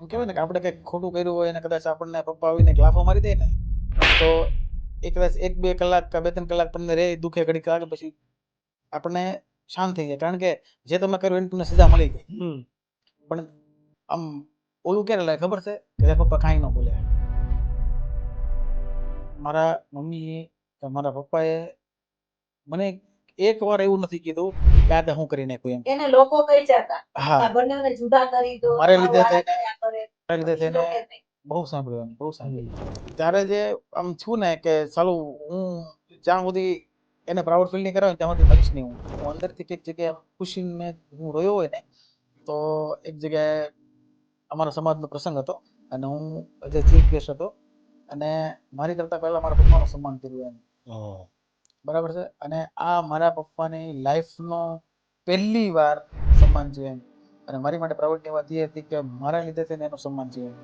એમ કહેવાય ને કે આપણે કંઈક ખોટું કર્યું હોય અને કદાચ આપણને પપ્પા આવીને એક લાફો મારી દે ને તો એ કદાચ 1-2 કલાક કે 2-3 કલાક તમને રે દુખે ઘડીક લાગે, પછી આપણને શાંત થઈ જાય, કારણ કે જે તમે કર્યું એની તમને સજા મળી ગઈ. પણ આમ ઓલું ક્યારે લાગે ખબર છે કે પપ્પા કાંઈ ન બોલ્યા. મારા મમ્મીએ કે મારા પપ્પાએ મને એક વાર એવું નથી કીધું કે આ તે હું કરી નાખ્યું એમ. એને લોકો કહી જતા હા, આ બંનેને જુદા કરી દો, મારા લીધે આવું થઈને આડા કરે, મારા લીધે બીજું થઈને લોકો નહીં. બહુ સાંભળ્યું એમ, બહુ સાંભળ્યું. ત્યારે જે આમ છું ને કે સાલું હું જ્યાં સુધી એને પ્રાઉડ ફીલ નહીં કરાવે ત્યાં સુધી મરીશ નહીં. હું અંદરથી કંઈક જગ્યાએ ખુશીને હું રોયો હોય ને તો એક જગ્યાએ અમારા સમાજનો પ્રસંગ હતો અને હું જે ચીફ ગેસ્ટ હતો અને મારી કરતાં પહેલા મારા પપ્પાનું સન્માન કર્યું એમ. બરાબર છે. અને આ મારા પપ્પાની લાઈફનો પહેલી વાર સન્માન છે એમ. અને મારી માટે પ્રાઉડની વાત એ હતી કે મારા લીધે થઈને એનું સન્માન છે એમ.